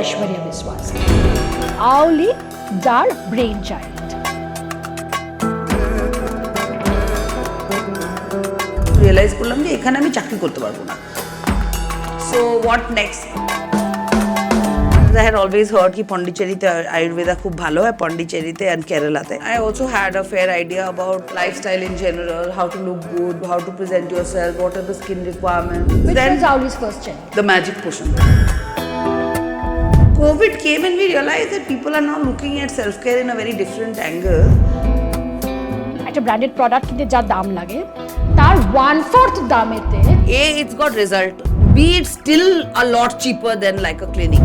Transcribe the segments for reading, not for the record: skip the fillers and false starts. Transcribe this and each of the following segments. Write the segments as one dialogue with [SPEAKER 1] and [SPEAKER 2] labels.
[SPEAKER 1] Aishwarya Biswas, Auli যার brainchild.
[SPEAKER 2] Realise করলাম যে এখানে আমি চাকরি করতে পারবো না। So what next? I had always heard कि Pondicherry Ayurveda खूब भालो है, Pondicherry and Kerala te. I also had a fair idea about lifestyle in general, how to look good, how to present yourself, what are the skin requirements.
[SPEAKER 1] Which
[SPEAKER 2] Then
[SPEAKER 1] was Auli's first check?
[SPEAKER 2] the magic potion. COVID came and we realized that people are now looking at self-care in a very different angle.
[SPEAKER 1] একটা branded product কিনতে যা দাম লাগে তার 1/4 দামেতে
[SPEAKER 2] A, it's got result. B, it's still a lot cheaper than like a clinic.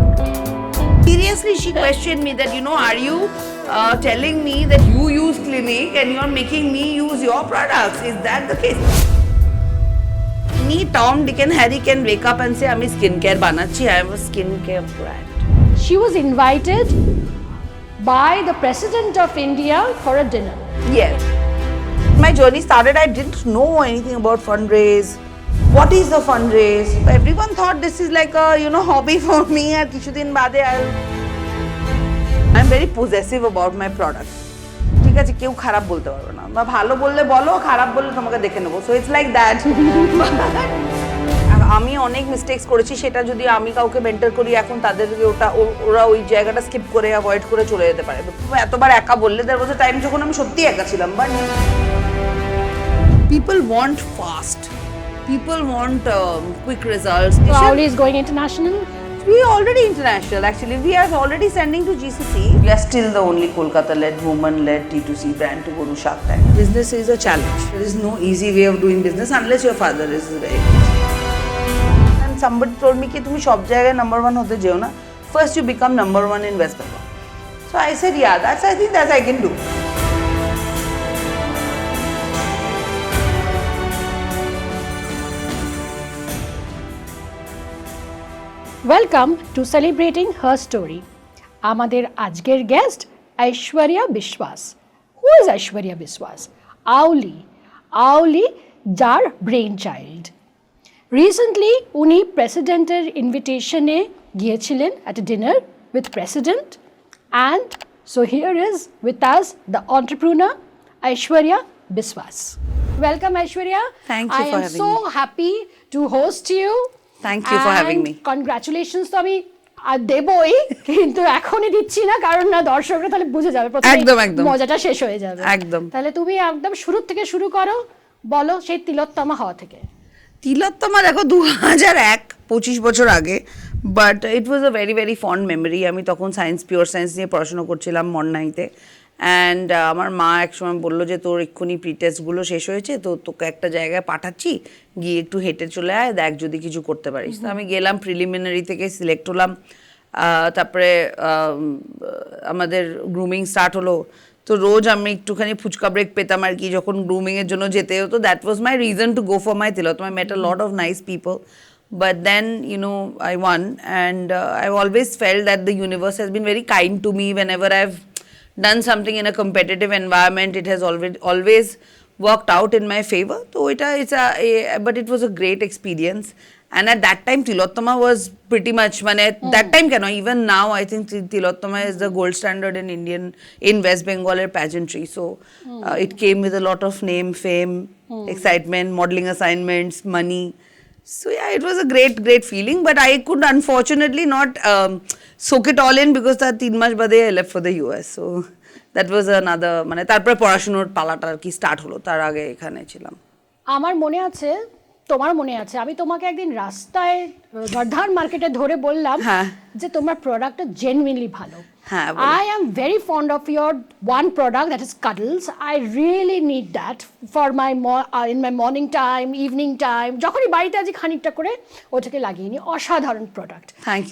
[SPEAKER 2] Seriously, she questioned me that, are you telling me that you use clinic and you're making me use your products? Is that the case? Any Tom, Dick and Harry can wake up and say, I'm a skincare banachi, I am a skincare brand.
[SPEAKER 1] she was invited by the President of India for a dinner.
[SPEAKER 2] Yes. My journey started, I didn't know anything about fundraise. What is the fundraise? Everyone thought this is like a, hobby for me. I'm very possessive about my product. ঠিক আছে, কেউ খারাপ বলতে পারবে না, বা ভালো বললে বলো, খারাপ বললে তোমাকে দেখে নেবো। So it's like that. আমি অনেক মিস্টেক্স করেছি, সেটা যদি আমি কাউকে মেন্টর করি এখন তাদেরকে ওরা ওই জায়গাটা স্কিপ করে অ্যাভয়েড করে চলে যেতে পারে। এতবার একা বললে there was a time যখন আমি সত্যি একা ছিলাম, but people want fast. People want quick results.
[SPEAKER 1] So Auli is going international?
[SPEAKER 2] We are already international actually. We are already sending to GCC. We are still the only Kolkata-led, woman-led T2C brand to go to Shark Tank. Business is a challenge. There is no easy way of doing business unless your father is very rich. And somebody told me कि तुम्ही सब जगह number 1 होते जाओ ना. First you become number 1 in West Bengal. So I said, yeah, I think that I can do.
[SPEAKER 1] Welcome to Celebrating Her Story. আমাদের আজকের guest Aishwarya Biswas. Who is Aishwarya Biswas? Auli যার brainchild. Recently উনি প্রেসিডেন্টের ইনভিটেশনে গিয়েছিলেন at a dinner with President, and so here is with us the entrepreneur Aishwarya Biswas. Welcome Aishwarya.
[SPEAKER 2] Thank you for having me.
[SPEAKER 1] I am so happy to host you.
[SPEAKER 2] Thank you for having me.
[SPEAKER 1] Congratulations তো আমি দেবই, কিন্তু এখনই দিচ্ছি না, কারণ না দর্শকরা তাহলে বুঝে যাবে
[SPEAKER 2] একদম
[SPEAKER 1] মজাটা শেষ হয়ে যাবে।
[SPEAKER 2] একদম।
[SPEAKER 1] তাহলে তুমি একদম শুরু থেকে শুরু করো, বলো সেই তিলোত্তমা হওয়া থেকে।
[SPEAKER 2] তিলোত্তমা দেখো 2001, 25 বছর আগে, but it was a very very fond memory. আমি তখন পিওর সায়েন্স নিয়ে পড়াশোনা করছিলাম মন্নাইতে, অ্যান্ড আমার মা একসময় বললো যে তোর এক্ষুনি প্রি টেস্টগুলো শেষ হয়েছে, তো তোকে একটা জায়গায় পাঠাচ্ছি, গিয়ে একটু হেঁটে চলে আয়, দেখ যদি কিছু করতে পারিস। তো আমি গেলাম, প্রিলিমিনারি থেকে সিলেক্ট হলাম, তারপরে আমাদের গ্রুমিং স্টার্ট হলো। তো রোজ আমি একটুখানি ফুচকা ব্রেক পেতাম আর কি, যখন গ্রুমিংয়ের জন্য যেতে হতো। That was my reason to go for my Tilottama. I met a lot of nice people, but then I won, and I've always felt that the universe has been very kind to me whenever I've done something in a competitive environment. It has always worked out in my favor. So but it was a great experience. And at that time, Tilottama was pretty much, that time, even now, I think Tilottama is the gold standard in West Bengal pageantry. So it came with a lot of name, fame, excitement, modeling assignments, money. So yeah, it was a great, great feeling. But I could unfortunately not soak it all in because that 3 months bade I left for the US. So that was another, তারপরে পড়াশোনার পালাটা আর কি start হলো, তার আগে এখানে ছিলাম।
[SPEAKER 1] আমার মনে আছে, তোমার মনে আছে, আমি তোমাকে একদিন রাস্তায় গর্ধান মার্কেটে ধরে বললাম যে তোমার প্রোডাক্টটা জেনুইনলি ভালো। I am very fond of your one product, that is Cuddles. I really need that for my in my morning time, evening time, যখনই বাড়িতে আছি খানিকটা করে ওটাকে লাগিয়ে নিই। অসাধারণ প্রোডাক্ট।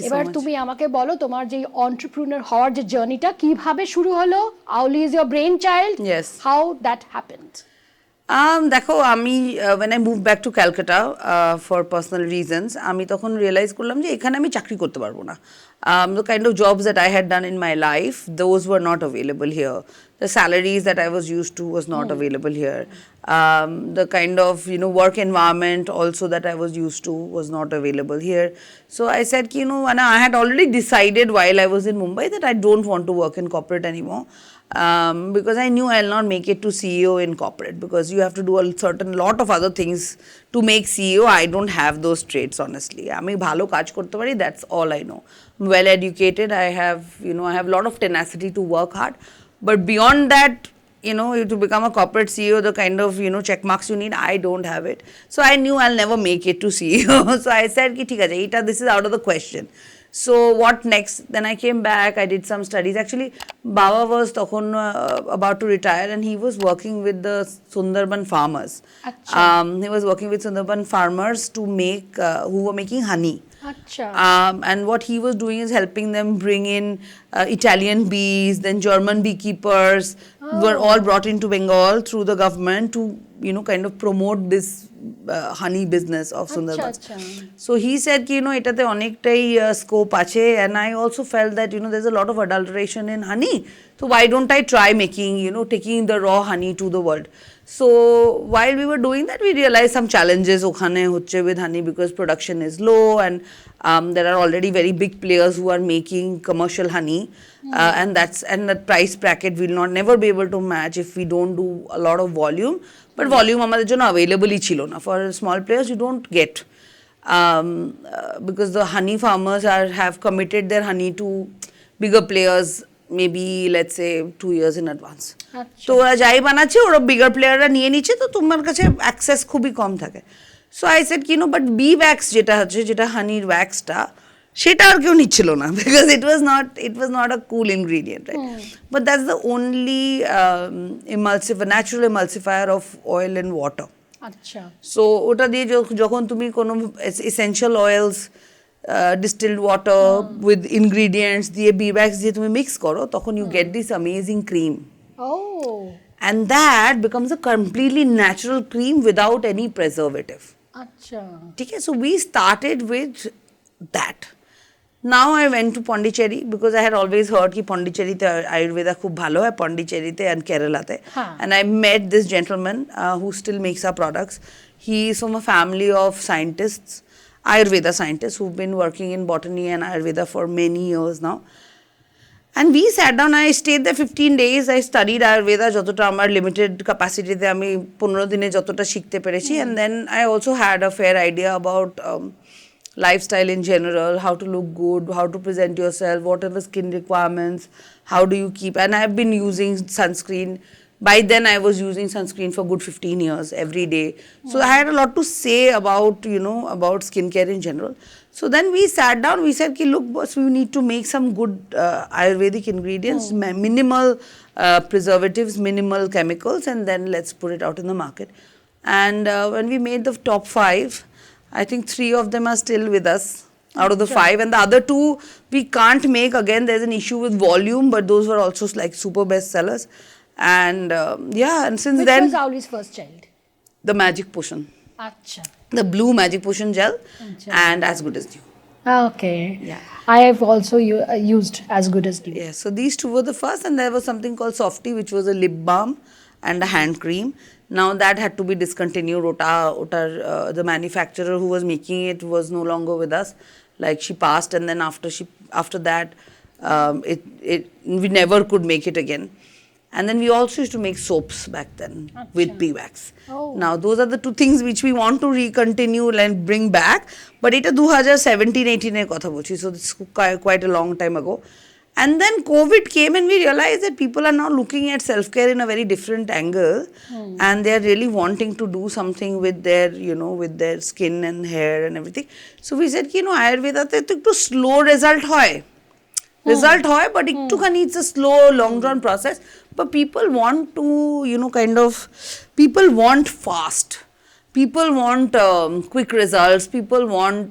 [SPEAKER 1] এবার তুমি আমাকে বলো তোমার যে এন্টারপ্রেনার হওয়ার যে জার্নিটা কিভাবে শুরু হলো? Auli is your brainchild.
[SPEAKER 2] Yes.
[SPEAKER 1] How that happened?
[SPEAKER 2] দেখো আমি when I moved back to Kolkata for personal reasons, আমি তখন রিয়েলাইজ করলাম যে এখানে আমি চাকরি করতে পারবো না। The kind of jobs that I had done in my life, those were not available here. The salaries that I was used to was not available here. The kind of, work environment also that I was used to was not available here. So I said, and I had already decided while I was in Mumbai that I don't want to work in corporate anymore. Because I knew I'll not make it to CEO in corporate, because you have to do a certain lot of other things to make CEO. I don't have those traits, honestly. আমি ভালো কাজ করতে পারি, that's all I know. I'm well educated. I have a lot of tenacity to work hard. But beyond that, to become a corporate CEO, the kind of, check marks you need, I don't have it. So I knew I'll never make it to CEO. So I said, ঠিক আছে, this is out of the question. So what next? Then I came back, I did some studies. Actually, Baba was about to retire, and he was working with the Sundarban farmers. He was working with Sundarban farmers who were making honey. And what he was doing is helping them bring in Italian bees, then German beekeepers were all brought into Bengal through the government to, kind of promote this honey business of Sundarban. So he said, etate onektai scope ache, and I also felt that, there's a lot of adulteration in honey. So why don't I try making, taking the raw honey to the world. So while we were doing that, we realized some challenges okhane hocche with honey, because production is low, and there are already very big players who are making commercial honey, and the price bracket will never be able to match if we don't do a lot of volume. But volume amader jonno available hi chilo na. For small players you don't get, because the honey farmers have committed their honey to bigger players, maybe let's say 2 years in advance. তো ওরা যাই বানাচ্ছে, ওরা bigger প্লেয়াররা নিয়ে নিচ্ছে, তো তোমার কাছে অ্যাক্সেস খুবই কম থাকে। So I said but bee wax যেটা হানির ওয়্যাক্সটা, সেটা আর কেউ নিচ্ছিল না, because it was not a cool ingredient, right? But that's the only natural emulsifier of oil and water. আচ্ছা। সো ওটা দিয়ে যখন তুমি কোনো essential oils, distilled water with ingredients দিয়ে beeswax দিয়ে তুমি mix করো, তখন you get this amazing cream. And that becomes a completely natural cream without any preservative. Acha. Okay, so we started with that. Now I went to Pondicherry, because I had always heard ki Pondicherry te Ayurveda khub bhalo hai, Pondicherry te and Kerala te. And I met this gentleman who still makes our products. He is from a family of scientists, Ayurveda scientists, who've been working in botany and Ayurveda for many years now. And we sat down, I stayed there 15 days, I studied Ayurveda, jotota amar limited capacity te ami 15 dine jotota shikhte perechi. And then I also had a fair idea about lifestyle in general, how to look good, how to present yourself, what are the skin requirements, how do you keep, and I've been using sunscreen. By then I was using sunscreen for good 15 years every day. So I had a lot to say about, about skincare in general. So then we sat down, we said, look boss, we need to make some good Ayurvedic ingredients, minimal preservatives, minimal chemicals, and then let's put it out in the market. And when we made the top 5, I think 3 of them are still with us out of the 5, and the other 2 we can't make. Again, there's an issue with volume, but those were also like super best sellers. And and since then.
[SPEAKER 1] Which was Auli's first child?
[SPEAKER 2] The magic potion.
[SPEAKER 1] Acha.
[SPEAKER 2] The blue magic potion gel. And As Good As New.
[SPEAKER 1] Okay. Yeah. I have also used As Good As New.
[SPEAKER 2] Yeah. So these 2 were the first, and there was something called Softy, which was a lip balm and a hand cream. Now that had to be discontinued. The manufacturer who was making it was no longer with us. Like, she passed, and then after that, we never could make it again. And then we also used to make soaps back then with beeswax. Now those are the 2 things which we want to recontinue and bring back. But it 2017-18 er kotha bolchi, so this is quite a long time ago. And then COVID came, and we realized that people are now looking at self-care in a very different angle, and they are really wanting to do something with their, with their skin and hair and everything. So we said, Ayurveda te ekটু slow result hoy. But it's a slow, long drawn process. But people want to, people want fast. People want quick results. People want,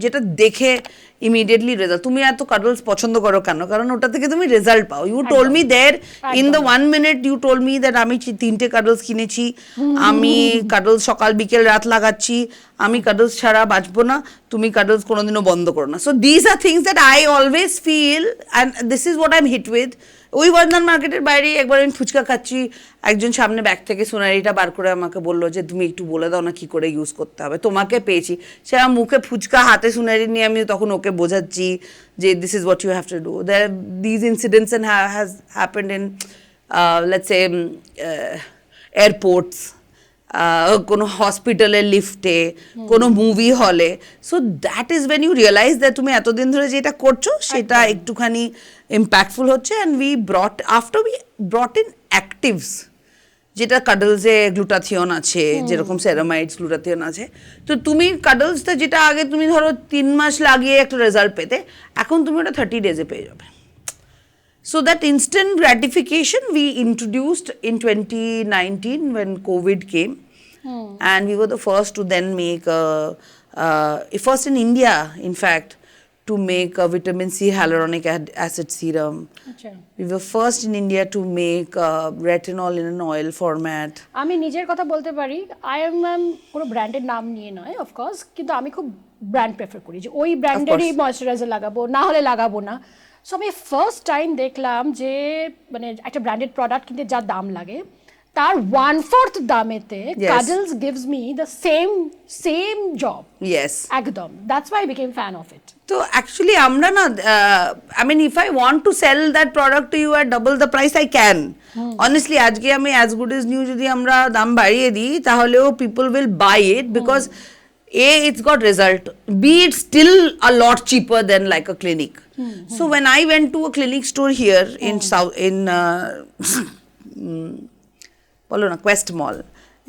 [SPEAKER 2] যেটা দেখে immediately result. তুমি এত কাডলস পছন্দ করো কেন? কারণ ওটা থেকে তুমি রেজাল্ট পাও। You told me there in the 1 minute, you told me that আমি 3টে কাডলস কিনেছি, আমি কাডলস সকাল বিকেল রাত লাগাচ্ছি, আমি কাডলস ছাড়া বাঁচবো না, তুমি কাডলস কোনোদিনও বন্ধ করো না। So this are things that I always feel, and this is what I am hit with. ওই বর্ধমান মার্কেটের বাইরে একবার আমি ফুচকা খাচ্ছি, একজন সামনে ব্যাগ থেকে সোনারিটা বার করে আমাকে বললো যে তুমি একটু বলে দাও না কি করে ইউজ করতে হবে, তোমাকে পেয়েছি। সে আমার মুখে ফুচকা, হাতে সোনারি নিয়ে আমি তখন ওকে বোঝাচ্ছি যে this is what you have to do. This incidents and has happened in let's say airports, কোনো হসপিটালের লিফটে, কোনো মুভি হলে। So that is when you realise that তুমি এতদিন ধরে যেটা করছো সেটা একটুখানি ইম্প্যাক্টফুল হচ্ছে। And we brought in actives, যেটা কাডলসে গ্লুটাথিয়ন আছে, যেরকম সেরামাইডস গ্লুটাথিয়ন আছে। তো তুমি কাডলসটা যেটা আগে তুমি ধরো 3 মাস লাগিয়ে একটা রেজাল্ট পেতে, এখন তুমি ওটা 30 days পেয়ে যাবে। So that instant gratification we introduced in 2019 when COVID came, and we were the first to then make first in India, in fact, to make a vitamin C hyaluronic acid serum.
[SPEAKER 1] Okay.
[SPEAKER 2] We were first in India to make retinol in an oil format.
[SPEAKER 1] আমি নিজের কথা বলতে পারি, I am কোনো ব্র্যান্ডের নাম নিয়ে নয় অফকোর্স, কিন্তু আমি খুব ব্র্যান্ড প্রেফার করি যে ওই ব্র্যান্ডেরই ময়শ্চারাইজার লাগাবো, না হলে লাগাবো না। সো আমি ফার্স্ট টাইম দেখলাম যে মানে একটা ব্র্যান্ডেড প্রোডাক্ট কিনতে যা দাম লাগে তার 1/4 দামেতে Cuddles gives me the same job.
[SPEAKER 2] Yes.
[SPEAKER 1] একদম, that's why I became fan of it.
[SPEAKER 2] তো অ্যাকচুয়ালি আমরা না, I mean if I want to sell that product to you at double the price I can. Honestly আজকে আমি as good as new যদি আমরা দাম বাড়িয়ে দিই তাহলেও people will buy it, because A, it's got result. B, it's still a lot cheaper than like a clinic. So when I went to a clinic store here in বলো না Quest Mall,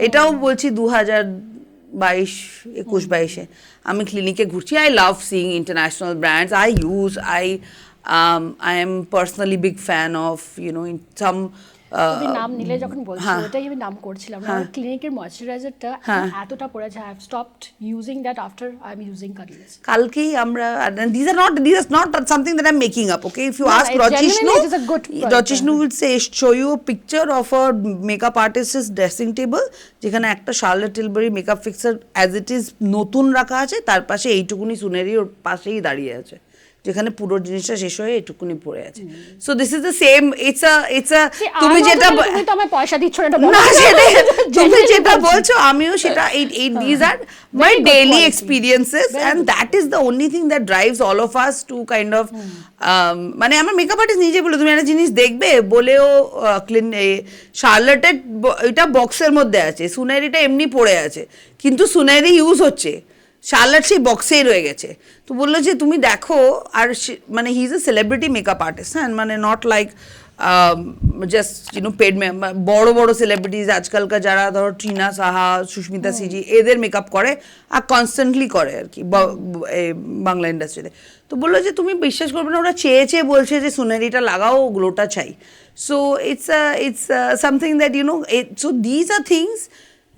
[SPEAKER 2] এটাও বলছি 2022 আমি ক্লিনিকে ঘুরছি। I love seeing international brands. I am personally big fan of, you know, in some
[SPEAKER 1] তুমি নাম নিলে যখন বলছো ওটাই আমি নাম করছিলাম, আমার ক্লিনিকের ময়শ্চারাইজারটা এতটা পড়েছে, I have stopped using that after I am using Cuddles.
[SPEAKER 2] কালকেই আমরা, these are not something that I'm making up, okay? If you ask Rajishnu will say, show you a picture of a makeup artist's dressing table যেখানে একটা Charlotte Tilbury makeup fixer as it is নতুন রাখা আছে, তার পাশে এইটুকুনি সুনেরি ওর পাশেই দাঁড়িয়ে আছে, যেখানে পুরো জিনিসটা শেষ হয়ে এটুকুনি পড়ে আছে। So this is the same, it's a তুমি যেটা
[SPEAKER 1] পয়সা দিচ্ছ না,
[SPEAKER 2] তুমি যেটা বলছো আমিও সেটা, these are my daily experiences, and that is the only thing that drives all of us to kind of মানে আমার মেকআপ আর্টিস্ট নিজে বলে তুমি একটা জিনিস দেখবে বলেও শার্লটের এটা বক্সের মধ্যে আছে, সুনেরিটা এমনি পড়ে আছে, কিন্তু সুনেরি ইউজ হচ্ছে, শার্লট সেই বক্সেই রয়ে গেছে। তো বললো যে তুমি দেখো, আর মানে he is a celebrity makeup artist, হ্যাঁ, মানে not like just you know paid, বড় বড় সেলিব্রিটিজ আজকালকার যারা ধরো ট্রিনা সাহা, সুস্মিতা সিজি এদের মেকআপ করে আর কনস্ট্যান্টলি করে আর কি বাংলা ইন্ডাস্ট্রিতে। তো বললো যে তুমি বিশ্বাস করবে না, ওরা চেয়ে চেয়ে বলছে যে সুনেরিটা লাগাও, গ্লোটা চাই। So it's something that you know, so these are things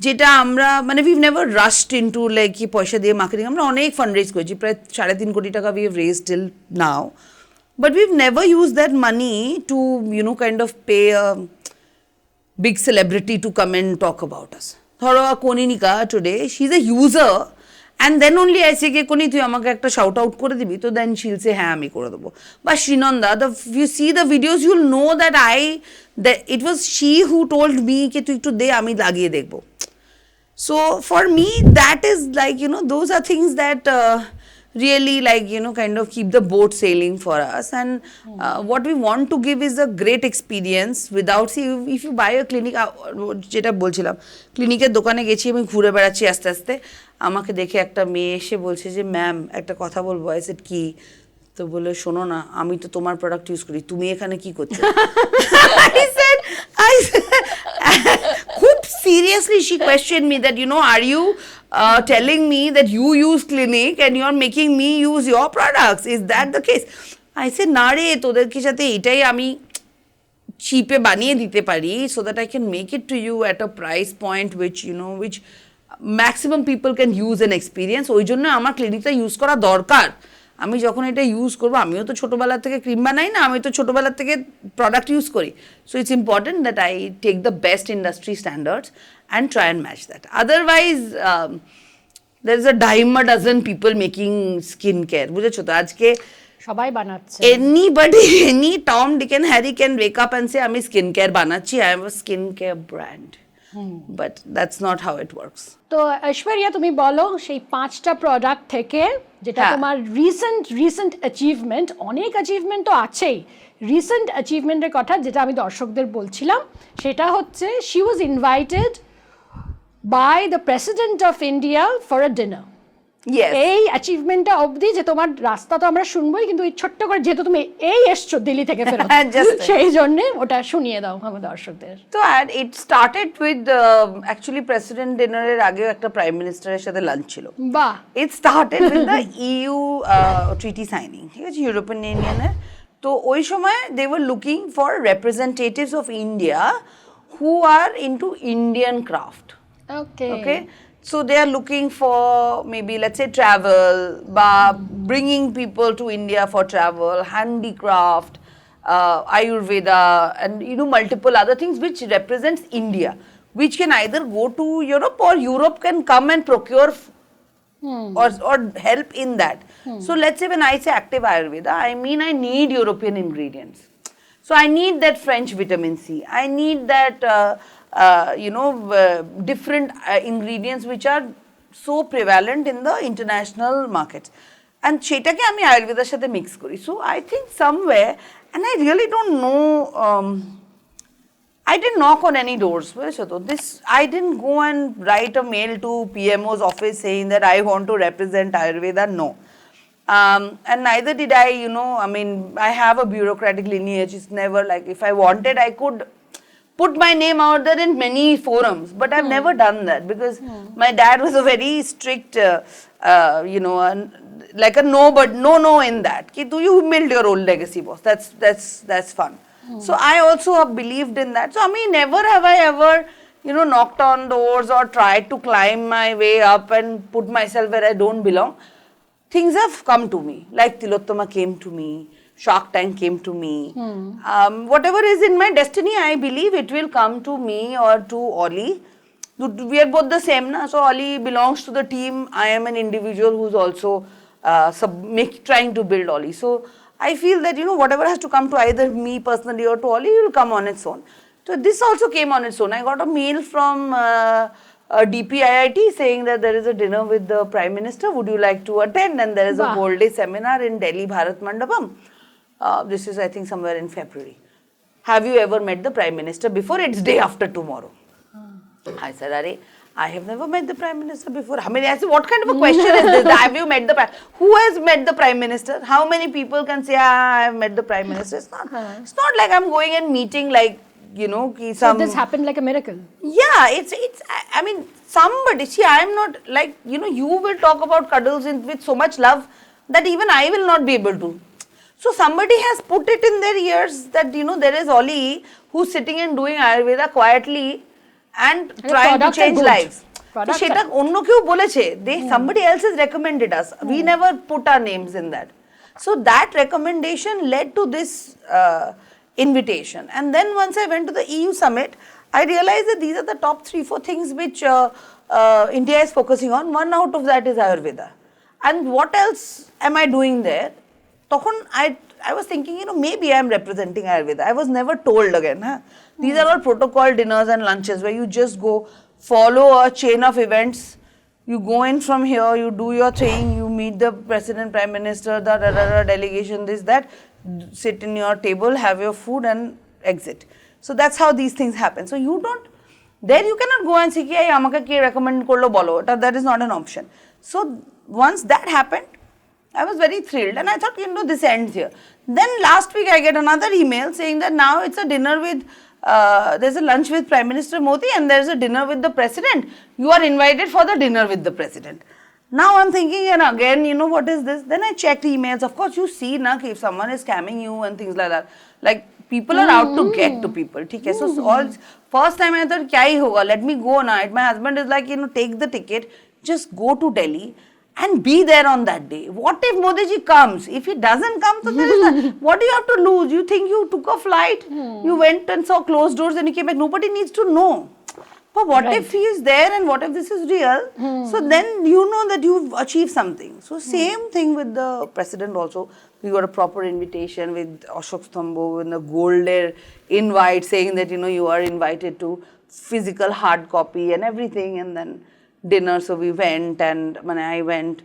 [SPEAKER 2] যেটা আমরা মানে উইভ নেভার রাশড ইনটু লাইক কি পয়সা দিয়ে মার্কেটিং। আমরা অনেক ফান্ড রেজ করেছি, প্রায় 3.5 কোটি টাকা we have raise till now, but we've never use that money to you know kind of pay a big celebrity to come and talk about us. ধরো Koninika today, she is a user, and then only I say কে কনি তুই আমাকে একটা shout out করে দিবি, তো দেন শিল সে হ্যাঁ আমি করে দেবো। বা Sreenanda, you see the videos you'll know that it was she who told me কে তুই একটু দে, আমি লাগিয়ে দেখবো। So for me, that is like, you know, those are things that really like, you know, kind of keep the boat sailing for us. And what we want to give is a great experience without, see, if you buy a clinic, যেটা বলছিলাম, ক্লিনিকের দোকানে গেছি আমি, ঘুরে বেড়াচ্ছি আস্তে আস্তে, আমাকে দেখে একটা মেয়ে এসে বলছে যে ম্যাম একটা কথা বলবো। I said কি? তো বলে শোনো না, আমি তো তোমার প্রোডাক্ট ইউজ করি, তুমি এখানে কি করছো? I said খুব seriously she questioned me that, you know, are you telling me that you use clinic and you are making me use your products, is that the case? I said না রে, তোদেরকে সাথে এটাই আমি চিপে বানিয়ে দিতে পারি, so that I can make it to you at a price point which, you know, which maximum people can use and experience. ওই জন্য আমার ক্লিনিকটা ইউজ করা দরকার। আমি যখন এটা ইউজ করবো, আমিও তো ছোটোবেলা থেকে ক্রিম বানাই না, আমি তো ছোটোবেলা থেকে প্রোডাক্ট ইউজ করি। So it's important that I take the best industry standards and try and match that. Otherwise there is a dime a dozen people making skin care, বুঝেছো তো? আজকে
[SPEAKER 1] সবাই বানাচ্ছে,
[SPEAKER 2] anybody, any Tom, Dick and Harry can wake up and say আমি skin care বানাচ্ছি, I am a skin care brand. But that's not how it works.
[SPEAKER 1] তো ঐশ্বরিয়া, তুমি বলো সেই 5টা প্রোডাক্ট থেকে যেটা তোমার রিসেন্ট অ্যাচিভমেন্ট, অনেক অ্যাচিভমেন্ট তো আছেই, রিসেন্ট অ্যাচিভমেন্টের কথা যেটা আমি দর্শকদের বলছিলাম, সেটা হচ্ছে she was invited by the President of India for a dinner.
[SPEAKER 2] Yes.
[SPEAKER 1] এই অ্যাচিভমেন্টটা অবধি যে তোমার রাস্তা তো আমরা শুনবোই, কিন্তু এই ছোট্ট করে যেহেতু তুমি এই এসছো দিল্লি থেকে ফেরত, সেই জন্য ওটা শুনিয়ে দাও আমার দর্শকদের।
[SPEAKER 2] তো it started with actually president ডিনারের আগেও একটা প্রাইম মিনিস্টারের সাথে লাঞ্চ ছিল।
[SPEAKER 1] বাহ।
[SPEAKER 2] It started with the EU treaty signing, ঠিক আছে, ইউরোপিয়ান ইউনিয়নের। তো ওই সময় they were looking for representatives of India who are into Indian craft. Okay. So they are looking for maybe, let's say, travel, bringing people to India for travel, handicraft, Ayurveda, and multiple other things which represents India, which can either go to Europe or Europe can come and procure or help in that. So let's say when I say active Ayurveda, I mean I need European ingredients. So I need that French vitamin C. I need that different ingredients which are so prevalent in the international markets, and সেটাকে আমি আয়ুর্বেদার সাথে mix করি। So I think somewhere, and I really don't know, I didn't knock on any doors, বুঝেছো তো? I didn't go and write a mail to PMO's office saying that I want to represent Ayurveda. No. And neither did I, I mean, I have a bureaucratic lineage. It's never like, if I wanted, I could put my name out there in many forums, but I've never done that because my dad was a very strict, like a no in that. Ki you build your own legacy, boss. That's fun. So I also have believed in that. So I mean, never have I ever, knocked on doors or tried to climb my way up and put myself where I don't belong. Things have come to me, like Tilottama came to me. Shark Tank came to me. Whatever is in my destiny, I believe it will come to me or to Auli. We are both the same, na? So Auli belongs to the team. I am an individual who's also trying to build Auli. So I feel that, whatever has to come to either me personally or to Auli, it will come on its own. So this also came on its own. I got a mail from DPIIT saying that there is a dinner with the Prime Minister. Would you like to attend? And there is a whole day seminar in Delhi Bharat Mandapam. This is, I think, somewhere in February. Have you ever met the Prime Minister before? It's day after tomorrow. I said, Arey, I have never met the Prime Minister before. I mean, I said, what kind of a question is this? Have you met the Prime? Who has met the Prime Minister? How many people can say, I have met the Prime Minister? It's not like I'm going and meeting like,
[SPEAKER 1] So this happened like a miracle.
[SPEAKER 2] Yeah, I mean, somebody, see, I'm not like, you will talk about cuddles with so much love that even I will not be able to. So somebody has put it in their ears that, there is Auli who's sitting and doing Ayurveda quietly and trying to change lives. So সেটা অন্য কেউ বলেছে, somebody else has recommended us. We never put our names in that. So that recommendation led to this invitation. And then once I went to the EU summit, I realized that these are the top 3-4 things which India is focusing on. One out of that is Ayurveda. And what else am I doing there? তখন I was thinking, maybe I am representing Ayurveda. I was never told again. These are all protocol dinners and lunches where you just go follow a chain of events. You go in from here, you do your thing, you meet the president, prime minister, the delegation, this, that, sit in your table, have your food and exit. So that's how these things happen. So you cannot go and say, hey, amake ke recommend korlo bolo. That is not an option. So once that happened, I was very thrilled and I thought, this ends here. Then last week I get another email saying that now it's a dinner with, there's a lunch with Prime Minister Modi and there's a dinner with the President. You are invited for the dinner with the President. Now I'm thinking, and again, what is this? Then I checked emails. Of course, you see, if someone is scamming you and things like that. Like, people are out to get to people. Okay? So, first time I thought, kya hi hoga? Let me go now. My husband is like, take the ticket, just go to Delhi and be there on that day. What if Modi ji comes? If he doesn't come, so there is what do you have to lose? You think you took a flight, you went and saw closed doors and you came back. Nobody needs to know. But what if he is there and what if this is real? So then you know that you've achieved something. So same thing with the president also. We got a proper invitation with Ashok Sthambo and a golden invite saying that, you are invited to physical hard copy and everything, and then dinner. So we went, and when I went,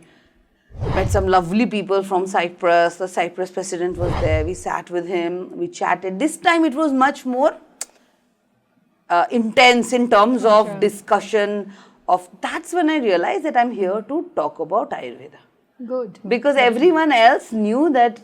[SPEAKER 2] met some lovely people from Cyprus. The Cyprus president was there. We sat with him. We chatted. This time it was much more intense in terms of discussion. That's when I realized that I'm here to talk about Ayurveda.
[SPEAKER 1] Good.
[SPEAKER 2] Because everyone else knew that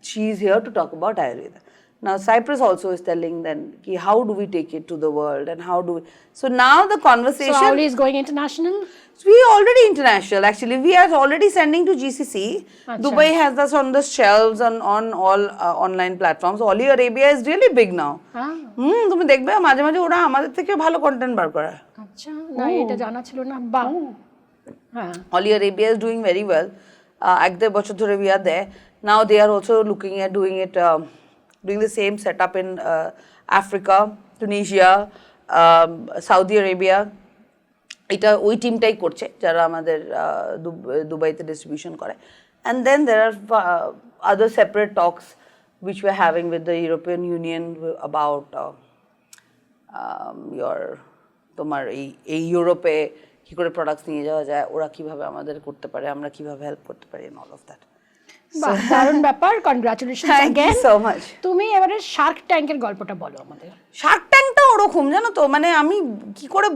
[SPEAKER 2] she's here to talk about Ayurveda. Now Cyprus also is telling them, how do we take it to the world and how do we... So now the conversation...
[SPEAKER 1] So Auli is going international?
[SPEAKER 2] We are already international actually. We are already sending to GCC. Achha. Dubai has us on the shelves on all online platforms. Auli Arabia is really big now. তুমি দেখবে মাঝে মাঝে ওরা আমাদের থেকে ভালো content বার করে।
[SPEAKER 1] আচ্ছা না এটা জানা ছিল না বাহ হ্যাঁ
[SPEAKER 2] Auli Arabia is doing very well. এক দেড় বছর ধরে we are there. Now they are also looking at doing the same setup in Africa, Tunisia, Saudi Arabia. এটা ওই টিমটাই করছে যারা আমাদের দুবাইতে ডিস্ট্রিবিউশন করে, and then there are other separate talks which we're having with the European Union about তোমার এই ইউরোপে কি করে প্রোডাক্টস নিয়ে যাওয়া যায়, ওরা কিভাবে আমাদের করতে পারে, আমরা কিভাবে হেল্প করতে পারি, and all of that.
[SPEAKER 1] দারুণ ব্যাপার, congratulations
[SPEAKER 2] Thank you so much.
[SPEAKER 1] তুমি এবারে শার্ক ট্যাঙ্কের গল্পটা বলো আমাদের।
[SPEAKER 2] শার্ক ট্যাঙ্কটা ওরকম জানো তো, মানে আমি কি করে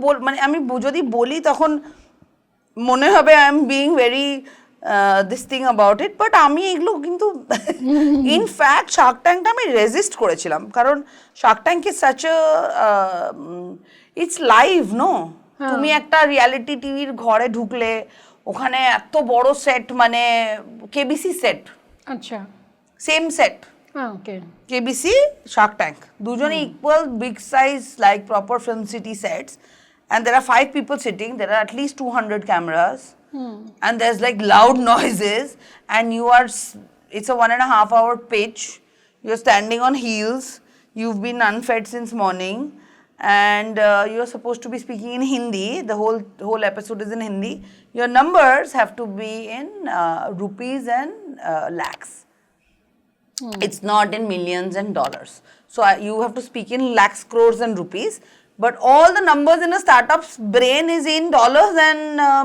[SPEAKER 2] আমি যদি বলি তখন মনে হবে I am being very this thing about it, but আমি এগুলো কিন্তু ইনফ্যাক্ট শার্ক ট্যাঙ্কটা আমি রেজিস্ট করেছিলাম, কারণ shark tank is such it's live no. তুমি একটা রিয়ালিটি টিভির ঘরে ঢুকলে ওখানে এত বড় সেট, মানে কেবিসি সেট,
[SPEAKER 1] আচ্ছা
[SPEAKER 2] সেম সেট,
[SPEAKER 1] ওকে
[SPEAKER 2] কেবিসি শার্ক ট্যাঙ্ক, দুজনে equal big size like proper film city sets, and there are 5 people sitting, there are at least 200 cameras, and there's like loud noises, and it's a 1.5 hour pitch, you're standing on heels, you've been unfed since morning, and you're supposed to be speaking in Hindi. The whole episode is in Hindi. Your numbers have to be in rupees and lakhs. It's not in millions and dollars. So you have to speak in lakhs, crores and rupees. But all the numbers in a startup's brain is in dollars and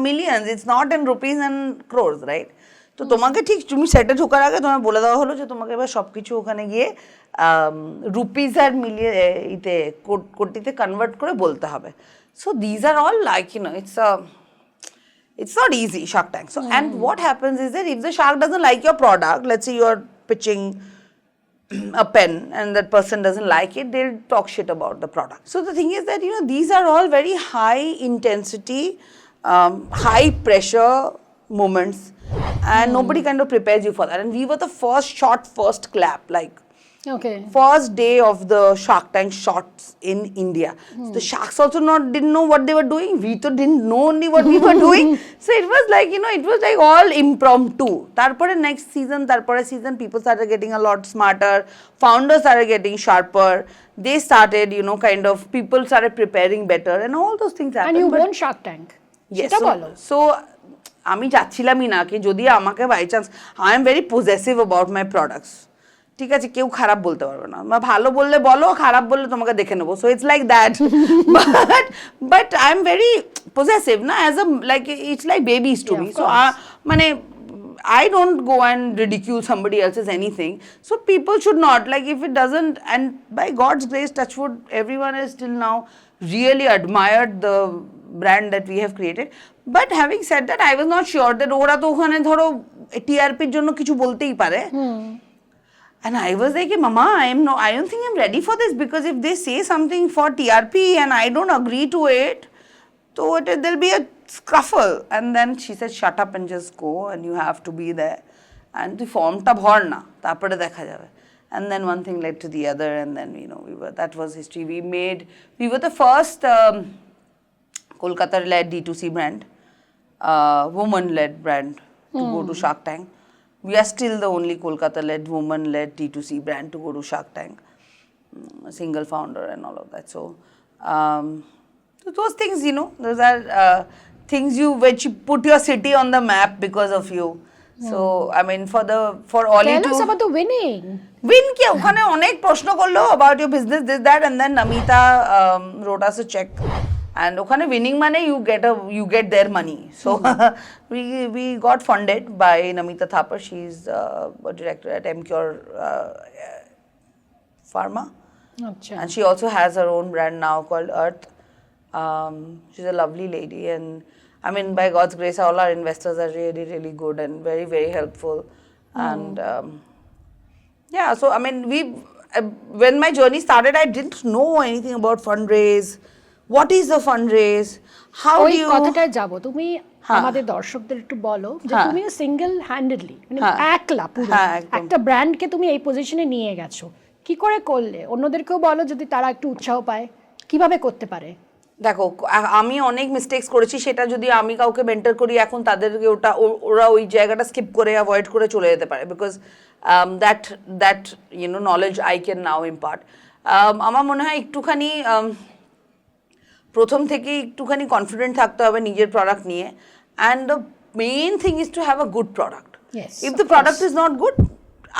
[SPEAKER 2] millions. It's not in rupees and crores, right? তো তোমাকে ঠিক তুমি সেটে ঢোকার আগে তোমার বলে দেওয়া হলো যে তোমাকে এবার সবকিছু ওখানে গিয়ে রুপিস আর কোটিতে কনভার্ট করে বলতে হবে। So these are all like it's not easy, Shark Tank. So and what happens is that if the shark doesn't like your product, let's say you're pitching a pen and that person doesn't like it, they'll talk shit about the product. So the thing is that these are all very high intensity, high pressure moments, and nobody kind of prepares you for that. And we were the first clap, like first day of the Shark Tank shots in India. So the sharks also didn't know what they were doing. We too didn't know only what we were doing. So it was like, it was like all impromptu. Tarpore next season, people started getting a lot smarter. Founders started getting sharper. They started, kind of, people started preparing better, and all those things happened.
[SPEAKER 1] And you won Shark Tank.
[SPEAKER 2] Yes. So আমি চাচ্ছিলামই না কি যদি আমাকে by chance, I am very possessive about my products, ঠিক আছে, কেউ খারাপ বলতে পারবে না, ভালো বললে বলো, খারাপ বললে তোমাকে দেখে নেবো, so it's like that, but I am very possessive না, as a like it's like babies to me, so মানে I don't go and ridicule somebody else's anything, so people should not, like if it doesn't, and by God's grace, touch wood, everyone has till now really admired the brand that we have created. But having said that, I was not sure that ওরা তো ওখানে ধরো টিআরপির জন্য কিছু বলতেই পারে, and I was like, Mama, I don't think I'm ready for this, because if they say something for TRP and I don't agree to it, so there'll be a scuffle. And then she said, shut up and just go, and you have to be there, and the form ta bhor na tarpore dekha jabe. And then one thing led to the other, and then that was history. We were the first Kolkata led D2C brand, woman-led brand to go to Shark Tank. We are still the only Kolkata-led, woman-led D2C brand to go to Shark Tank. A single founder and all of that. So, so those things, you know, those are things which you put your city on the map because of you. So, I mean, for Auli
[SPEAKER 1] Tell us about the winning.
[SPEAKER 2] Win kya? ওখানে অনেক প্রশ্ন করলো about your business, this, that, and then Namita wrote us a check. And ওখানে winning মানে you get their money. So we got funded by Namita Thapar. She's a director at MCure Pharma.
[SPEAKER 1] Achha.
[SPEAKER 2] And she also has her own brand now called Earth. She's a lovely lady, and I mean, by God's grace, all our investors are really, really good and very, very helpful. And yeah, so I mean, when my journey started, I didn't know anything about fundraise. What is a fundraise? How do you?
[SPEAKER 1] কথাটায় যাব তুমি আমাদের দর্শকদের একটু বলো যে তুমি single handedly মানে একলা পুরো একটা ব্র্যান্ডকে তুমি এই পজিশনে নিয়ে গেছো, কি করে করলে? অন্যদেরকেও বলো যদি তারা একটু উৎসাহ পায়, কিভাবে করতে পারে।
[SPEAKER 2] দেখো, আমি অনেক মিস্টেক্স করেছি, সেটা যদি আমি কাউকে মেন্টর করি এখন তাদেরকে ওরা ওই জায়গাটা স্কিপ করে অ্যাভয়েড করে চলে যেতে পারে, because that you know knowledge I can now impart. আমার মনে হয় একটুখানি প্রথম থেকে একটুখানি কনফিডেন্ট থাকতে হবে নিজের প্রোডাক্ট নিয়ে, and the main thing is to have a good product. If the product is not good,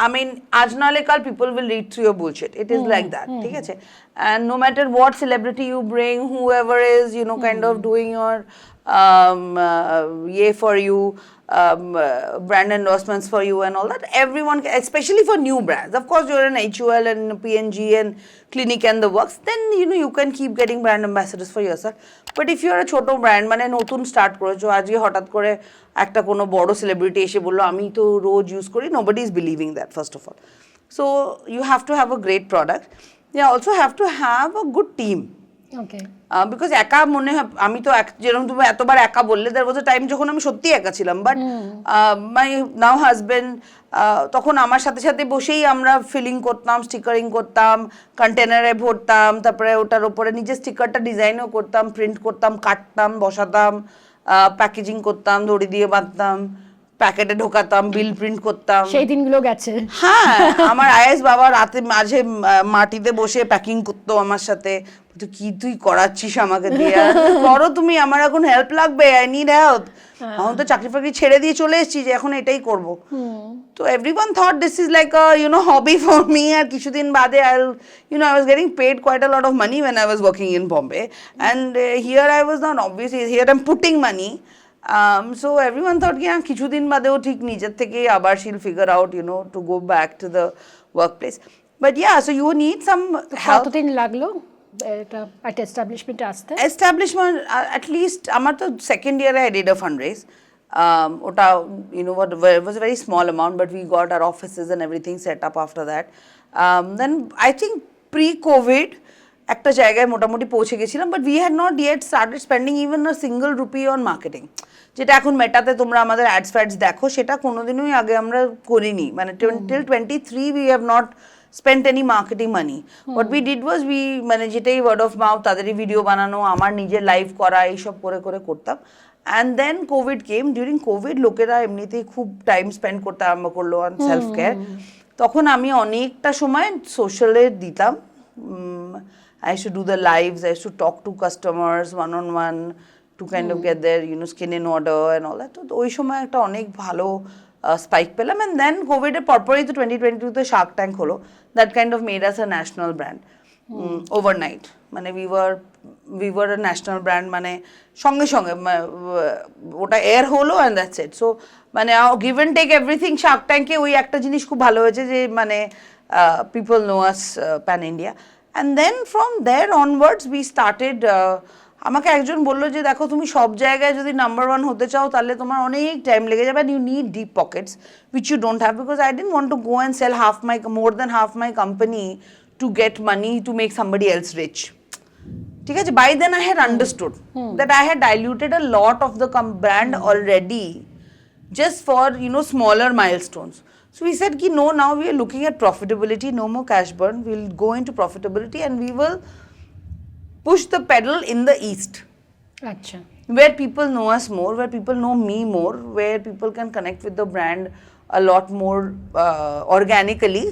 [SPEAKER 2] I mean, aaj naale kal people will read through your bullshit. It is like that, ঠিক আছে? And no matter what celebrity you bring, whoever is, you know, kind of doing your for you, brand endorsements for you and all that, everyone, especially for new brands. Of course, you're an HUL and PNG and Clinic and the works, then, you know, you can keep getting brand ambassadors for yourself. But if you're a choto brand, মানে নতুন start করেছো, আজকে হঠাৎ করে একটা কোনো বড় celebrity এসে বললো আমি তো রোজ ইউজ করি, nobody is believing that, first of all. So you have to have a great product. You also have to have a good team.
[SPEAKER 1] Okay.
[SPEAKER 2] Because একা মনে হয়, আমি তো যেরকম তুমি এতবার একা বললে, there was a time যখন আমি সত্যি একা ছিলাম, বাট মাই নাও হাজবেন্ড তখন আমার সাথে সাথে বসেই আমরা ফিলিং করতাম, স্টিকারিং করতাম, কন্টেনারে ভরতাম, তারপরে ওটার উপরে নিজের স্টিকারটা ডিজাইনও করতাম, প্রিন্ট করতাম, কাটতাম, বসাতাম, প্যাকেজিং করতাম, দড়ি দিয়ে বাঁধতাম, প্যাকেটে ঢোকাতাম, বিল প্রিন্ট করতাম।
[SPEAKER 1] সেই দিনগুলো গেছে।
[SPEAKER 2] হ্যাঁ, আমার আয়েস বাবা রাতে মাঝে মাটিতে বসে প্যাকিং করতো আমার সাথে। কি তুই করাচ্ছিস আমাকে দিয়ে, করো তুমি, আমার এখন হেল্প লাগবে, আই নিড হেল্প। এখন তো চাকরি ফাকরি ছেড়ে দিয়ে চলে এসেছি যে এখন এটাই করবো। তো everyone thought this is like a you know hobby for me. আর কিছুদিন বাদে I was getting paid quite a lot of money when I was working in Bombay, and here I was not, obviously here I'm putting money. So everyone thought কিছুদিন বাদেও ঠিক নিজের থেকে আবার she'll figure out, you know, to go back to the workplace. But yeah, so you need some help.
[SPEAKER 1] কতদিন লাগলো এটা একটা এস্টাবলিশমেন্টে আসতে?
[SPEAKER 2] এস্টাবলিশমেন্ট at least আমার তো সেকেন্ড ইয়ারে I did a fundraise. ওটা you know what, it was a very small amount, but we got our offices and everything set up after that. Then I think pre-COVID একটা জায়গায় মোটামুটি পৌঁছে গেছিলাম, but we had not yet started spending even a single rupee on marketing. যেটা এখন মেটাতে তোমরা আমাদের অ্যাডস ফ্যাডস দেখো, সেটা কোনোদিনই আগে আমরা করিনি। মানে till 23 we have not spent any marketing money. What we did was মানে যেটাই ওয়ার্ড অফ মাউথ, তাদেরই ভিডিও বানানো, আমার নিজের লাইভ করা, এইসব করে করে করতাম। And then Covid came. During Covid লোকেরা এমনিতেই খুব টাইম স্পেন্ড করতে আরম্ভ করলো অন সেলফ কেয়ার। তখন আমি অনেকটা সময় সোশ্যালে দিতাম। I used to do the lives, I used to talk to customers one-on-one to kind of get their, you know, skin in order and all that. তো ওই সময় একটা অনেক ভালো স্পাইক পেলাম। অ্যান্ড দেন কোভিডের পরপরই তো 2022-তে শার্ক ট্যাঙ্ক হলো। That kind of made us a national brand overnight. মানে we were a national brand, মানে সঙ্গে সঙ্গে ওটা এয়ার হলো অ্যান্ড দ্যাটস ইট। সো মানে give and take everything. Shark ট্যাঙ্কে ওই একটা জিনিস খুব ভালো হয়েছে যে মানে people know us pan India. And then from there onwards we started, আমাকে একজন বললো যে দেখো তুমি সব জায়গায় যদি নাম্বার ওয়ান হতে চাও তাহলে তোমার অনেক টাইম লেগে যাবে, and you need deep pockets which you don't have, because I didn't want to go and sell more than half my company to get money to make somebody else rich. ঠিক আছে, by then I had understood that I had diluted a lot of the brand already just for, you know, smaller milestones. So we said, no, now we are looking at profitability, no more cash burn. We'll go into profitability and we will push the pedal in the east.
[SPEAKER 1] আচ্ছা।
[SPEAKER 2] where people know us more, where people know me more, where people can connect with the brand a lot more organically.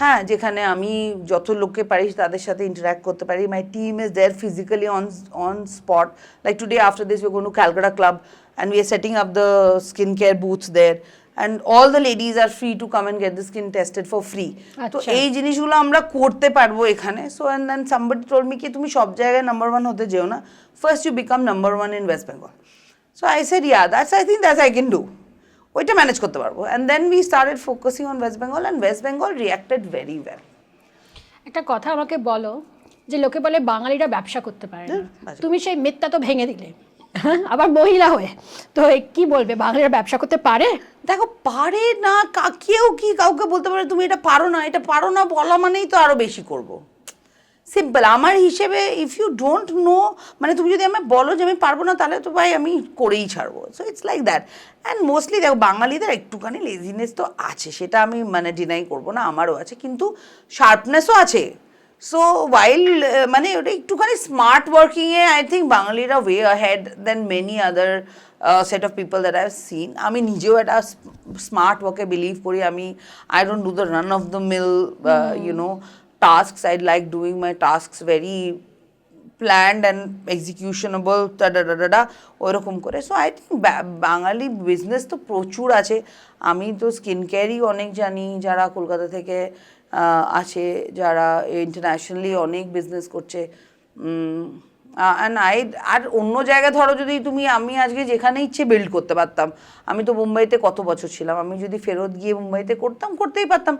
[SPEAKER 2] হ্যাঁ, যেখানে আমি যত লোককে পারি তাদের সাথে interact করতে পারি. My team is there physically on spot. Like today after this we're going to Kolkata club and we are setting up the skincare booths there. And all the ladies are free to come and get the skin tested for free. তো এই জিনিসগুলো আমরা করতে পারবো এখানে. So and then somebody told me কি তুমি সব জায়গায় নাম্বার 1 হতে যেও না. First you become number 1 in West Bengal. So I said yeah, I think that's I can do. ওইটা ম্যানেজ করতে পারবো. And then we started focusing on West Bengal and West Bengal reacted very well.
[SPEAKER 1] একটা কথা আমাকে বলো, যে লোকে বলে বাঙালিরা ব্যবসা করতে পারে না, তুমি সেই মিথটা তো ভেঙে দিলে, আবার মহিলা হয়ে, তো কি বলবে, বাঙালিরা ব্যবসা করতে পারে?
[SPEAKER 2] দেখো, পারে না, কেউ কি কাউকে বলতে পারে তুমি এটা পারো না বলা মানেই তো আরো বেশি করব। সিম্পল আমার হিসেবে, ইফ ইউ ডোন্ট নো, মানে তুমি যদি আমি বলো যে আমি পারবো না, তাহলে তো ভাই আমি করেই ছাড়বো। So it's like that. And mostly দেখো, বাঙালিদের একটুখানি লেজিনেস তো আছে, সেটা আমি মানে ডিনাই করবো না, আমারও আছে, কিন্তু শার্পনেসও আছে। সো ওয়াইল মানে ওটা একটুখানি স্মার্ট ওয়ার্কিংয়ে আই থিঙ্ক বাঙালিরা way ahead then many other set of people that I've seen. আমি নিজেও একটা স্মার্ট ওয়ার্কে বিলিভ করি। I don't do the run of the mill tasks. I like doing my tasks very planned and executionable, ওইরকম করে। So I think Bengali business তো প্রচুর আছে। আমি তো স্কিন কেয়ারই অনেক জানি, যারা কলকাতা থেকে আছে, যারা ইন্টারন্যাশনালি অনেক বিজনেস করছে। আর অন্য জায়গায় ধরো যদি আমি আজকে যেখানে ইচ্ছে বিল্ড করতে পারতাম। আমি তো মুম্বাইতে কত বছর ছিলাম, আমি যদি ফেরত গিয়ে মুম্বাইতে করতেই পারতাম,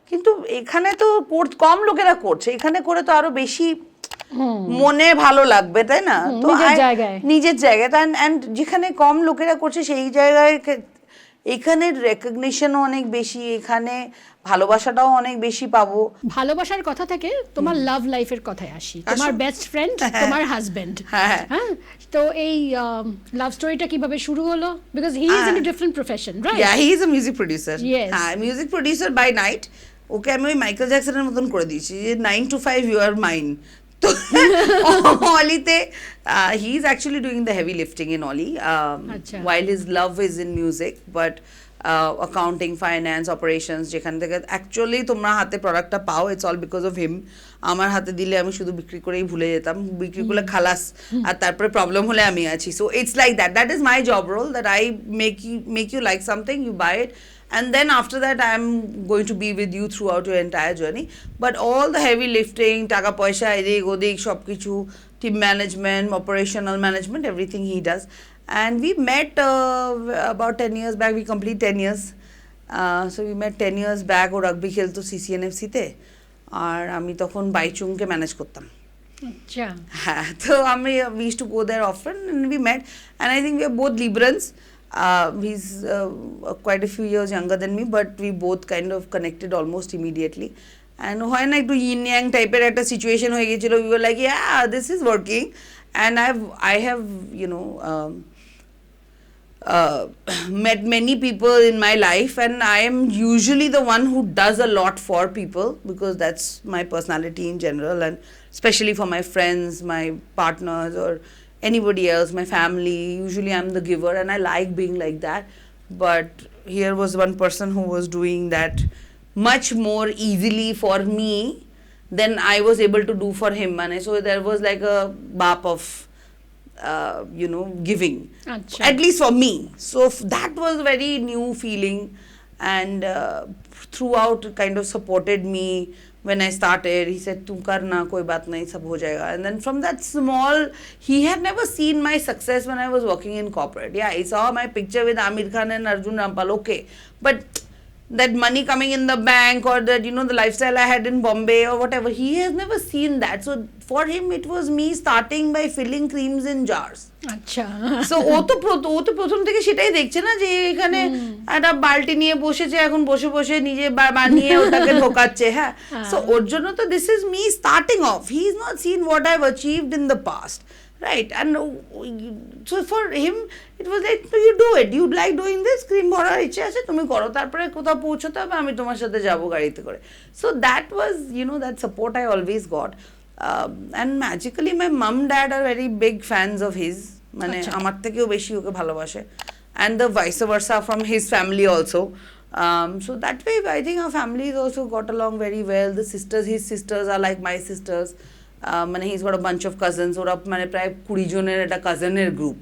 [SPEAKER 2] কিন্তু এখানে তো কম লোকেরা করছে, এখানে করে তো আরো বেশি মনে ভালো লাগবে, তাই না? তো নিজের জায়গায় অ্যান্ড যেখানে কম লোকেরা করছে সেই জায়গায় এখানের রেকগনিশনও অনেক বেশি, এখানে ভালোবাসাটাও অনেক বেশি পাবো।
[SPEAKER 1] ভালোবাসার কথা থেকে তোমার লাভ লাইফের কথায় আসি। তোমার বেস্ট ফ্রেন্ড, তোমার হাজবেন্ড, হ্যাঁ, তো এই লাভ স্টোরিটা কিভাবে শুরু হলো? Because he is in a different profession, right?
[SPEAKER 2] Yeah, he is a music producer. হ্যাঁ, মিউজিক প্রোডিউসার বাই নাইট। ওকে আমি ওই মাইকেল জ্যাকসনের মতন করে দিয়েছি যে 9 to 5 ইউ আর মাইন। তো অলিতে he is actually doing the heavy lifting in Oli, while his love is in music, but accounting, finance, operations, যেখান থেকে অ্যাকচুয়ালি তোমরা হাতে প্রোডাক্টটা পাও, it's all because of him. আমার হাতে দিলে আমি শুধু বিক্রি করেই ভুলে যেতাম, বিক্রি করলে খালাস, আর তারপরে প্রবলেম হলে আমি আছি। So it's like that is my job role, that I make you like something, you buy it, and then after that I am going to be with you throughout your entire journey. But all the heavy lifting, টাকা পয়সা এদিক ওদিক সব কিছু, team management, operational management, everything he does. And we met about 10 years back. We complete 10 years. So we met 10 years back. O rugby খেলতো CCNFC তে, আর আমি তখন বাইচুংকে ম্যানেজ করতাম।
[SPEAKER 1] আচ্ছা,
[SPEAKER 2] হ্যাঁ, তো we used to go there often and we met, and I think we are both Librans. He's quite a few years younger than me, but we both kind of connected almost immediately. And হয় না একটু in young টাইপের একটা situation হয়ে গেছিল। We were like, yeah, this is working. And I have met many people in my life, and I am usually the one who does a lot for people, because that's my personality in general, and especially for my friends, my partners, or anybody else, my family. Usually I'm the giver, and I like being like that. But here was one person who was doing that much more easily for me than I was able to do for him, and so there was like a bap of giving. Achha. At least for me. So that was very new feeling, and throughout kind of supported me when I started. He said, "Tum karna, koi baat nahi, sab ho jayega." And then from that small, he had never seen my success when I was working in corporate. Yeah, he saw my picture with Amir Khan and Arjun Rampal, okay, but that money coming in the bank, or that the lifestyle I had in Bombay or whatever, he has never seen that. So for him it was me starting by filling creams in jars.
[SPEAKER 1] আচ্ছা,
[SPEAKER 2] so ও তো প্রথম থেকে সেটাই দেখছে না, যে এখানে একটা বালতি নিয়ে বসেছে, এখন বসে বসে নিজে বানিয়ে ওটাকে ঢোকাচ্ছে। হ্যাঁ, সো ওর জন্য তো this is me starting of. He is not seen what I have achieved in the past, right? And so for him it was like, you do it, you like doing this, cream ভরার ইচ্ছে আছে, তুমি করো, তারপরে কোথাও পৌঁছতে হবে, আমি তোমার সাথে যাবো গাড়িতে করে। So that was that support I always got. And magically my mom dad are very big fans of his, মানে আমার থেকেও বেশি ওকে ভালোবাসে, and the vice versa from his family also. So that way I think our families also got along very well. His sisters are like my sisters. মানে he's got a bunch of cousins, ওরা মানে প্রায় 20 জনের একটা কাজিনের group.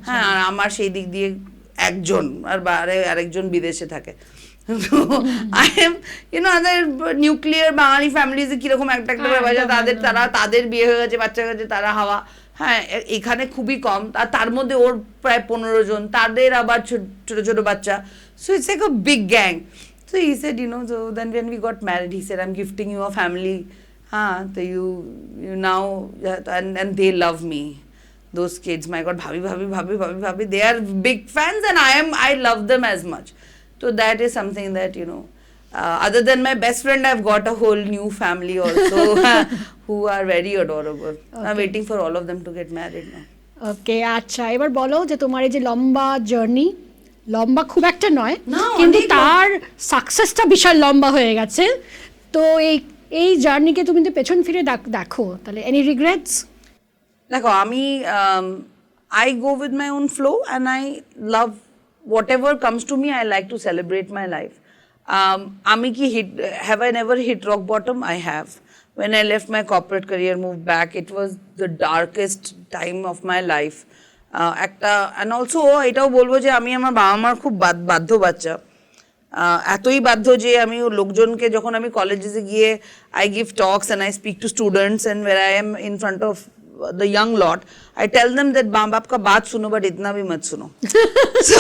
[SPEAKER 2] হ্যাঁ, আর আমার সেই দিক দিয়ে একজন, আর আরেকজন বিদেশে থাকে। So I am, other nuclear Bengali families কিরকম একটা তাদের বিয়ে হয়ে গেছে, বাচ্চা গেছে, তারা হাওয়া। হ্যাঁ, এখানে খুবই কম, আর তার মধ্যে ওর প্রায় 15 জন, তাদের আবার ছোট ছোট বাচ্চা। So it's like a big gang. So he said, so then when we got married, he said, I'm gifting you a family. So you now, and they love me. Those kids, my God, bhabi, they are big fans, and I love them as much. So that is something that, other than my best friend, I've got a whole new family also who are very adorable. Okay. I'm waiting for all of them to get married now.
[SPEAKER 1] Okay, আচ্ছা, এবার বলো যে তোমার এই যে লম্বা journey, লম্বা খুব একটা নয়, কিন্তু তার সাকসেসটা বিশাল লম্বা হয়ে গেছে। তো এই জার্নিকে তুমি তো পেছন ফিরে দেখো, তাহলে এনি রিগ্রেটস?
[SPEAKER 2] দেখো, আমি I go with my own flow, and I love whatever comes to me. I like to celebrate my life. Have I never hit rock bottom? I have. When I left my corporate career, moved back, it was the darkest time of my life. And also এটাও বলবো যে আমি আমার বাবা মার খুব বাধ্য বাচ্চা, এতই বাধ্য যে আমি লোকজনকে, যখন আমি কলেজে গিয়ে I give talks and I speak to students, and where I am in front of the young lot, I tell them that माँ बाप का बात सुनो, but इतना भी मत सुनो. So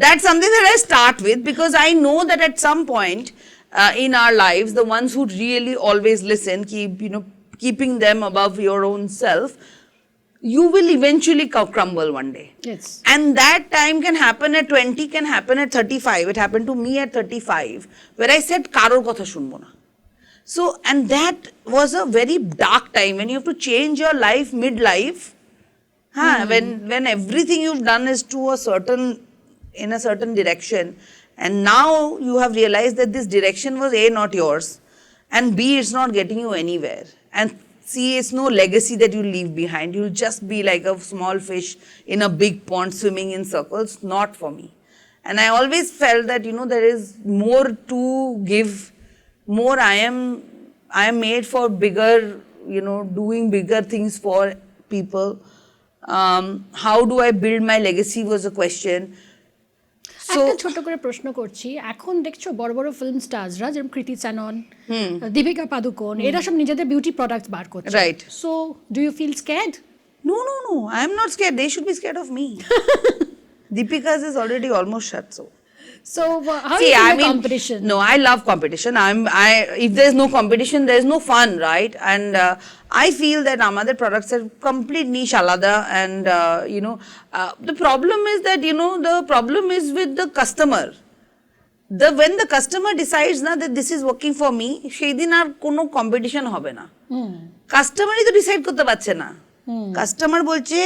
[SPEAKER 2] that's something that I start with, because I know that at some point in our lives, the ones who really always listen, keeping them above your own self, you will eventually crumble one day.
[SPEAKER 1] Yes.
[SPEAKER 2] And that time can happen at 20, can happen at 35. It happened to me at 35, where I said, karor kotha shunbo na. So, and that was a very dark time when you have to change your life midlife. When everything you've done is in a certain direction, and now you have realized that this direction was A, not yours, and B, it's not getting you anywhere, and C, it's no legacy that you leave behind. You'll just be like a small fish in a big pond swimming in circles. Not for me. And I always felt that, there is more to give, more. I am made for bigger, doing bigger things for people. How do I build my legacy was a question.
[SPEAKER 1] একটা ছোট করে প্রশ্ন করছি, এখন দেখছো বড় বড় film স্টারসরা যেমন কৃতি স্যানন, দীপিকা পাদুকোন, এরা সব নিজেদের বিউটি প্রোডাক্টস বার করছে,
[SPEAKER 2] right?
[SPEAKER 1] So do you feel scared?
[SPEAKER 2] No, I am not scared. They should be scared of me. Deepika's is already almost shut,
[SPEAKER 1] So how is the competition?
[SPEAKER 2] No, I love competition. If there's no competition, there's no fun, right? And I feel that আমাদের products are complete niche alada, and the problem is that the problem is with the customer. When the customer decides na that this is working for me, সেই দিন আর কোনো competition হবে না। কাস্টমারই তো decide করতে পারছে না। কাস্টমার বলছে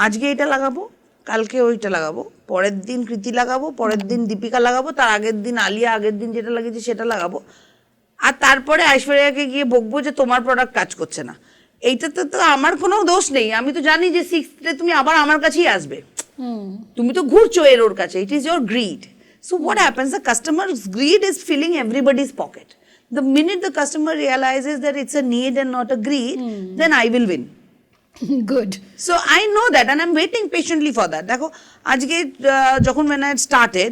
[SPEAKER 2] আজকে এটা লাগাবো, কালকে ওইটা লাগাবো, পরের দিন কৃতি লাগাবো, পরের দিন দীপিকা লাগাবো, তার আগের দিন আলিয়া, আগের দিন যেটা লাগিয়েছে সেটা লাগাবো, আর তারপরে ঐশ্বরিয়াকে গিয়ে বকবো যে তোমার প্রোডাক্ট কাজ করছে না। এইটাতে তো আমার কোনো দোষ নেই, আমি তো জানি যে 6th তুমি আবার আমার কাছেই আসবে, তুমি তো ঘুরছো ওর কাছে, it is your grid. So what happens, the customer's greed is filling everybody's pocket. The minute the customer realizes that it's a need and not a greed, then I will win.
[SPEAKER 1] Good.
[SPEAKER 2] So I know that, and I'm waiting patiently for that. দেখো আজকে যখন when I had started,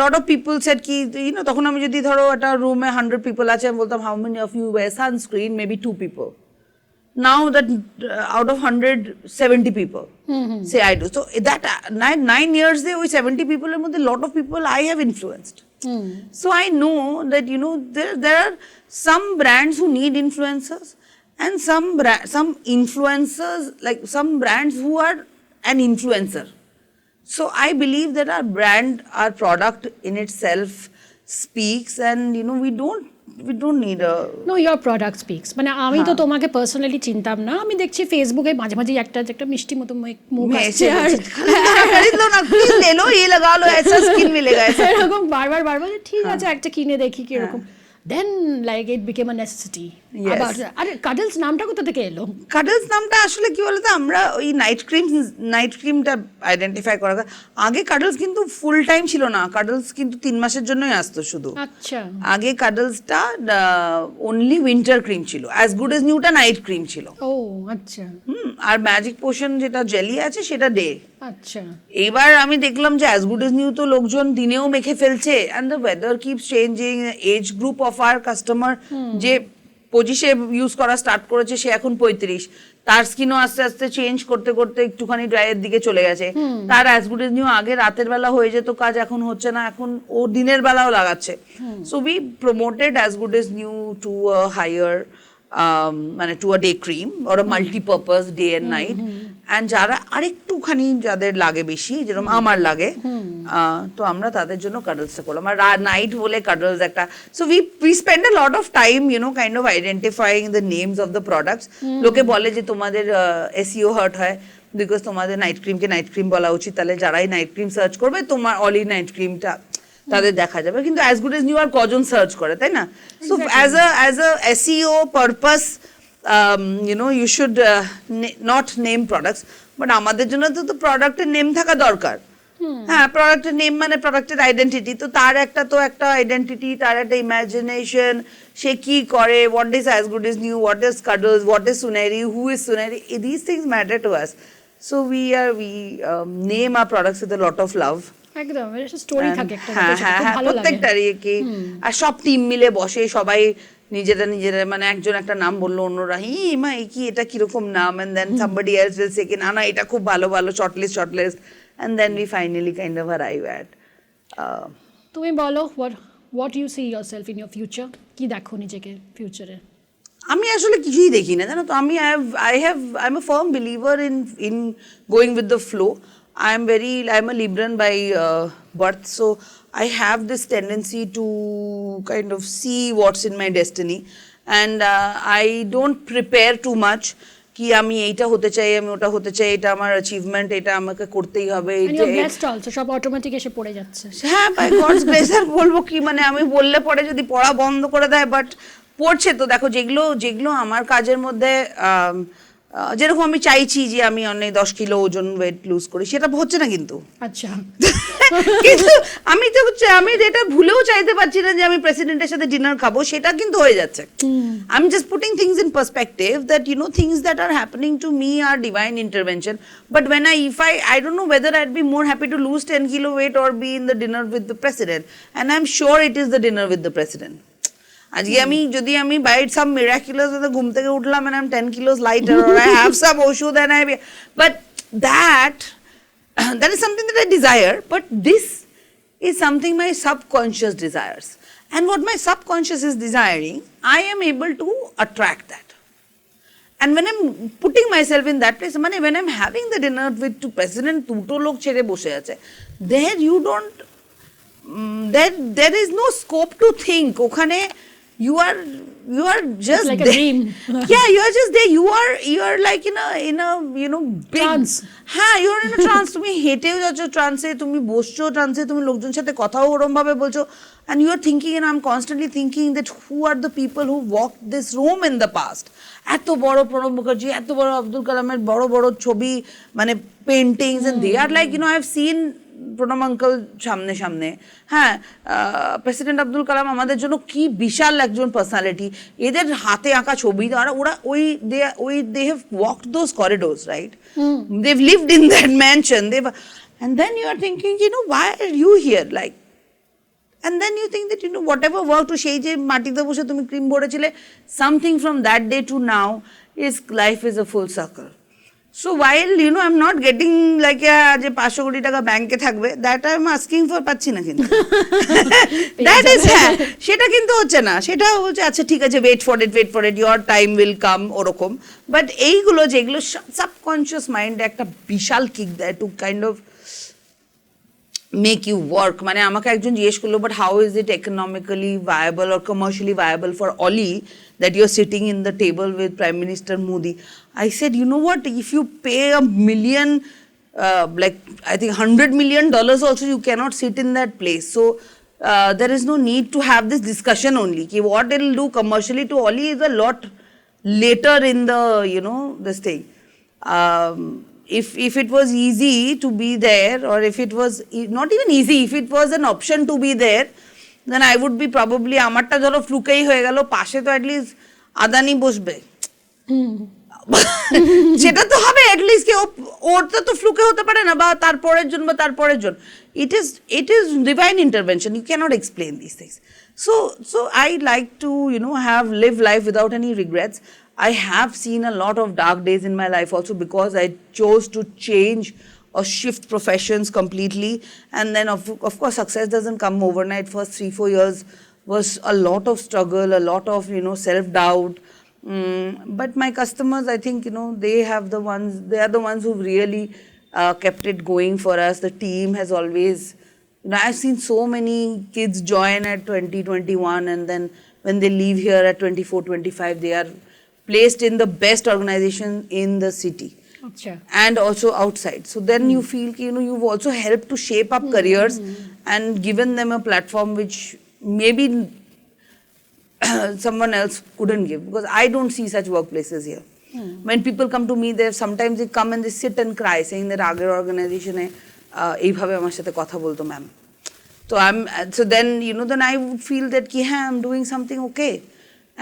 [SPEAKER 2] lot of people said ki তখন আমি যদি ধরো একটা রুমে 100 people আছে, আমি বলতাম how many of you wear sunscreen? Maybe 2 people. Now that out of 100, 70 people say I do. So that 9 years there, ওই 70 people এর মধ্যে lot of people I have influenced. So I know that there are some brands who need influencers, and some influencers, like some brands who are an influencer. So I believe that our product in itself speaks, and we don't need a...
[SPEAKER 1] No, your product speaks. মানে আমি তো তোমাকে personally চিনতাম না, আমি দেখছি ফেসবুকে মাঝে মাঝে একটা মিষ্টি মতো মুখ আসছে, আর
[SPEAKER 2] खरीद लो ना, प्लीज ले लो, ये लगा लो, ऐसा स्किन मिलेगा, ऐसा
[SPEAKER 1] এরকম বারবার ঠিক আছে একটা কিনে দেখি কিরকম। then like it became a necessity.
[SPEAKER 2] Yes.
[SPEAKER 1] আরে কাডলস নামটা কোথা থেকে এলো?
[SPEAKER 2] কাডলস নামটা আসলে কি বলতো, আমরা ওই নাইট ক্রিমটা আইডেন্টিফাই করা, আগে কাডলস কিন্তু ফুল টাইম ছিল না, কাডলস কিন্তু 3 মাসের জন্যই আসতো শুধু।
[SPEAKER 1] আচ্ছা,
[SPEAKER 2] আগে কাডলসটা অনলি উইন্টার ক্রিম ছিল, অ্যাজ গুড এজ নিউটা নাইট ক্রিম ছিল।
[SPEAKER 1] ও আচ্ছা।
[SPEAKER 2] আর ম্যাজিক পোশন যেটা জেলি আছে সেটা ডে।
[SPEAKER 1] আচ্ছা,
[SPEAKER 2] এবার আমি দেখলাম যে অ্যাজ গুড এজ নিউ তো লোকজন দিনেও মেখে ফেলছে, and the weather keeps changing, age group of our customer যে 25-এ ইউজ করা স্টার্ট করেছে সে এখন 35, তার স্কিনও আস্তে আস্তে চেঞ্জ করতে করতে একটুখানি ড্রাইয়ের দিকে চলে গেছে। তার অ্যাজ গুড এজ নিউ আগে রাতের বেলা হয়ে যেত কাজ, এখন হচ্ছে না, এখন ও দিনের বেলাও লাগাচ্ছে। So we promoted as good as new to a higher মানে to a day cream or a multipurpose day and night. And যারা আরেকটুখানি যাদের লাগে বেশি, যেরকম আমার লাগে, তো আমরা তাদের জন্য কাডলসটা করলাম। আর নাইট বলে কাডলস একটা, so we spend a lot of time kind of identifying the names of the products. লোকে বলে যে তোমাদের এসইও হার্ট হয় বিকজ তোমাদের নাইট ক্রিমকে নাইট ক্রিম বলা উচিত, তাহলে যারাই নাইট ক্রিম সার্চ করবে তোমার অলি নাইট ক্রিমটা তাদের দেখা যাবে। কিন্তু অ্যাজ গুড এজ নিউ আর কজন সার্চ করে, তাই না? So as a SEO purpose you should not name products, but আমাদের জন্য তো প্রোডাক্টের নেম থাকা দরকার। হ্যাঁ, প্রোডাক্টের নেম মানে প্রোডাক্টের আইডেন্টিটি, তো তার একটা আইডেন্টিটি, তার একটা ইমাজিনেশন, সে কি করে, what is as good as new, what is Cuddles, what is Suneri, who is Suneri, this things matter to us. So we name our products with a lot of love.
[SPEAKER 1] একদম একটা স্টোরি থাকে একটা,
[SPEAKER 2] হ্যাঁ, প্রত্যেকটারই কি, আর সব টিম মিলে বসে সবাই নিজেরা মানে একজন একটা নাম বললো, অন্যরা মা কি এটা কিরকম নাম, and then somebody else will say না এটা খুব ভালো shortlist, and then we finally kind of arrive at
[SPEAKER 1] তুমি বলো what you see yourself in your future, কি দেখো নিজেকে ফিউচারে?
[SPEAKER 2] আমি আসলে কিছুই দেখি না, জানো তো। I'm a firm believer in going with the flow. I'm a Libran by birth, so I have this tendency to kind of see what's in my destiny, and I don't prepare too much কি আমি এইটা হতে চাই, আমি ওটা হতে চাই, এটা আমার অ্যাচিভমেন্ট, এটা আমাকে করতেই হবে।
[SPEAKER 1] সব অটোমেটিক এসে পড়ে যাচ্ছে।
[SPEAKER 2] হ্যাঁ, বাই গডস গ্রেস। আর বলবো কি, মানে আমি বললে পরে যদি পড়া বন্ধ করে দেয়, বাট পড়ছে তো। দেখো যেগুলো আমার কাজের মধ্যে, যেরকম আমি চাইছি যে আমি অনেক 10 কিলো ওজন ওয়েট লুজ করি, সেটা হচ্ছে না কিন্তু।
[SPEAKER 1] আচ্ছা,
[SPEAKER 2] কিন্তু আমি যেটা ভুলেও চাইতে পারছি না যে আমি প্রেসিডেন্টের সাথে ডিনার খাবো, সেটা কিন্তু হয়ে যাচ্ছে। I am just putting things in perspective that things that are happening to me are divine intervention. But when I don't know whether I'd be more happy to lose 10 kilo weight or be in the dinner with the president, and I'm sure it is the dinner with the president. আজকে যদি আমি by some miraculous ঘুম থেকে উঠলাম and I'm 10 kilos lighter, or I have some ওষুধ and but that is something that I desire, but this is something my subconscious desires, and what my subconscious is desiring, I am able to attract that. And when I'm putting myself in that place, মানে when I'm having the dinner with two president, দুটো লোক ছেড়ে বসে আছে, there you don't there is no scope to think. ওখানে you are just
[SPEAKER 1] like
[SPEAKER 2] there.
[SPEAKER 1] A dream.
[SPEAKER 2] Yeah, you are just there. You are like in a big
[SPEAKER 1] trance.
[SPEAKER 2] হ্যাঁ, you are in a trance. তুমি হেঁটেও যাচ্ছ ট্রান্সে, তুমি বসছো ট্রান্সে, তুমি লোকজনের সাথে কথাও ওরম ভাবে বলছো, and you are thinking, and I'm constantly thinking that who are the people who walked this room in the past. এত বড় প্রণব মুখার্জি, এত বড় আব্দুল কালামের বড় ছবি, মানে paintings, and they are like I have seen Pranab uncle সামনে। হ্যাঁ, প্রেসিডেন্ট আব্দুল কালাম আমাদের জন্য কি বিশাল একজন পার্সোনালিটি, এদের হাতে আঁকা ছবি, ওরা they have walked those corridors, right? They've lived in that mansion, and then you are thinking, why are you here, like, and then you think that whatever work to সেই যে মাটিতে বসে তুমি cream ভরেছিলে, something from that day to now is life is a full circle. So while I'm not getting like যে 500 কোটি টাকা ব্যাংকে থাকবে, that I'm asking for, পাচ্ছি না কিন্তু that is, সেটা কিন্তু হচ্ছে না, সেটা হচ্ছে আচ্ছা ঠিক আছে, wait for it, your time will come, ওরকম। বাট এইগুলো যেগুলো সাবকনশিয়াস মাইন্ডে একটা বিশাল কিক দেয় to kind of make you work. মানে আমাকে একজন জিজ্ঞেস করলো, but how is it economically viable or commercially viable for Auli that you're sitting in the table with Prime Minister Modi? I said, you know what, if you pay $1 million, like I think $100 million also, you cannot sit in that place. So there is no need to have this discussion only. Ki what it'll do commercially to Auli is a lot later in the, this thing. If it was easy to be there, or if it was not even easy, if it was an option to be there, then I would be probably, আমারটা ধরো ফ্লুকেই হয়ে গেল, পাশে তো at least Adani বসবে, সেটা তো হবে অ্যাটলিস্ট, কি ওরটা তো ফ্লুকে হতে পারে না, বা তারপরের জন বা তারপরের জন, it is divine intervention. You cannot explain these things. So I like to live life without any regrets. I have seen a lot of dark days in my life also, because I chose to change or shift professions completely. And then of course success doesn't come overnight. First 3-4 years was a lot of struggle, a lot of self-doubt. But my customers, I think they are the ones who've really kept it going for us. The team has always, I've seen so many kids join at 20, 21, and then when they leave here at 24, 25, they are placed in the best organization in the city. Achha. And also outside. So then you feel you've also helped to shape up careers and given them a platform which maybe someone else couldn't give, because I don't see such workplaces here. When people come to me, sometimes they come and they sit and cry, saying that our organization এইভাবে আমার সাথে কথা বলতো ma'am. So then then I would feel that I'm doing something okay.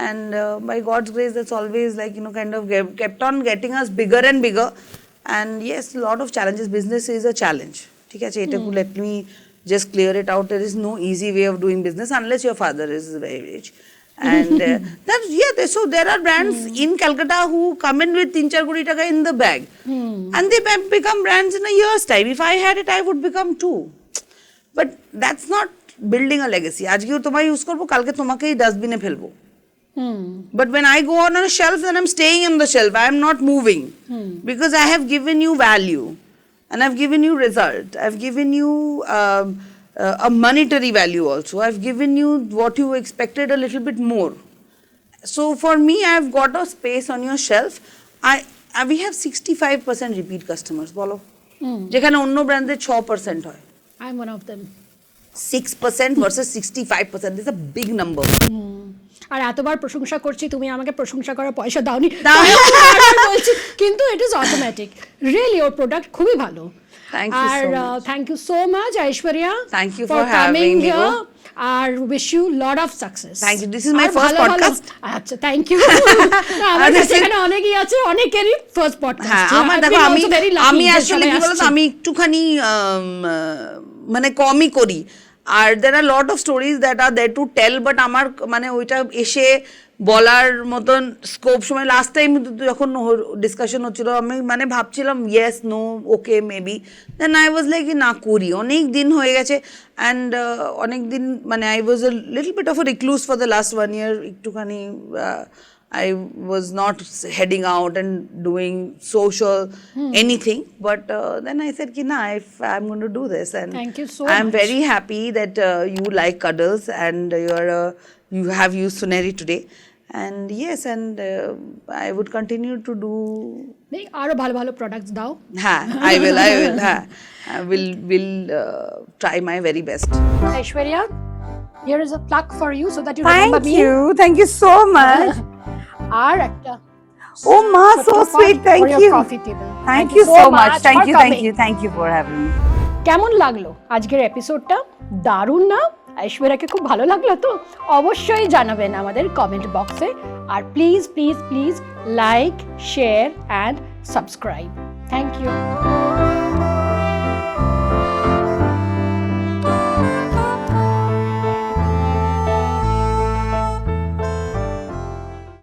[SPEAKER 2] And by God's grace, that's always kind of kept on getting us bigger and bigger. And yes, a lot of challenges. Business is a challenge. Let me just clear it out. There is no easy way of doing business unless your father is very rich. And so there are brands in Kolkata who come in with 3-4 kodi taka in the bag, and they become brands in a year's time. If I had it, I would become 2. But that's not building a legacy. আজকেও তোমায় use করবো, কালকে তোমাকেই ডাস্টবিনে ফেলবো. But when I go on a shelf, then I'm staying on the shelf. I am not moving, because I have given you value, and I've given you result. I've given you a monetary value also. I've given you what you expected, a little bit more. So for me, I've got a space on your shelf. We have 65% repeat customers. বলো, যেখানে অন্য ব্র্যান্ডে 6% হয়.
[SPEAKER 1] I'm one of them.
[SPEAKER 2] 6% versus 65%. This is a big number.
[SPEAKER 1] আর এতবার প্রশংসা করছি, তুমি আমাকে প্রশংসা করার পয়সা দাওনি, বলছি, কিন্তু it is automatic. Really or product খুবই ভালো। Thank you so much, Aishwarya.
[SPEAKER 2] Thank you for having me here.
[SPEAKER 1] R wish you lot of success.
[SPEAKER 2] Thank you. This is my first podcast.
[SPEAKER 1] আচ্ছা, thank you. আমার কাছে এখানে অনেকেই আছে, অনেকেরই first podcast.
[SPEAKER 2] আমার দেখো, আমি আসলে কি বলতো, আমি একটুখানি মানে কমই করি, আর there are lot of stories that are there to tell, but আমার মানে ওইটা এসে বলার মতন স্কোপ সময় লাস্ট টাইম যখন ডিসকাশন হচ্ছিল, আমি মানে ভাবছিলাম yes no okay maybe, then I was like না করি, অনেক দিন হয়ে গেছে। অ্যান্ড অনেক দিন মানে I was a little bit of a recluse for the last 1 year, একটুখানি I was not heading out and doing social anything, but then I said, if I'm going to do this, and
[SPEAKER 1] thank you so
[SPEAKER 2] I'm
[SPEAKER 1] much.
[SPEAKER 2] very happy that you like cuddles, and you have used Suneri today, and yes, and I would continue to do.
[SPEAKER 1] আরো ভালো ভালো products দাও।
[SPEAKER 2] I will will try my very best.
[SPEAKER 1] Aishwarya, here is a plug for you so that you remember me.
[SPEAKER 2] Thank you so much.
[SPEAKER 1] আর একটা
[SPEAKER 2] ma, so sweet, thank you. Thank you so much. Thank you for having me.
[SPEAKER 1] কেমন লাগলো আজকের এপিসোডটা? দারুণ না? ঐশ্বর্যাকে খুব ভালো লাগলো তো? অবশ্যই জানাবেন আমাদের কমেন্ট বক্সে, আর please please please like, share and subscribe. Thank you.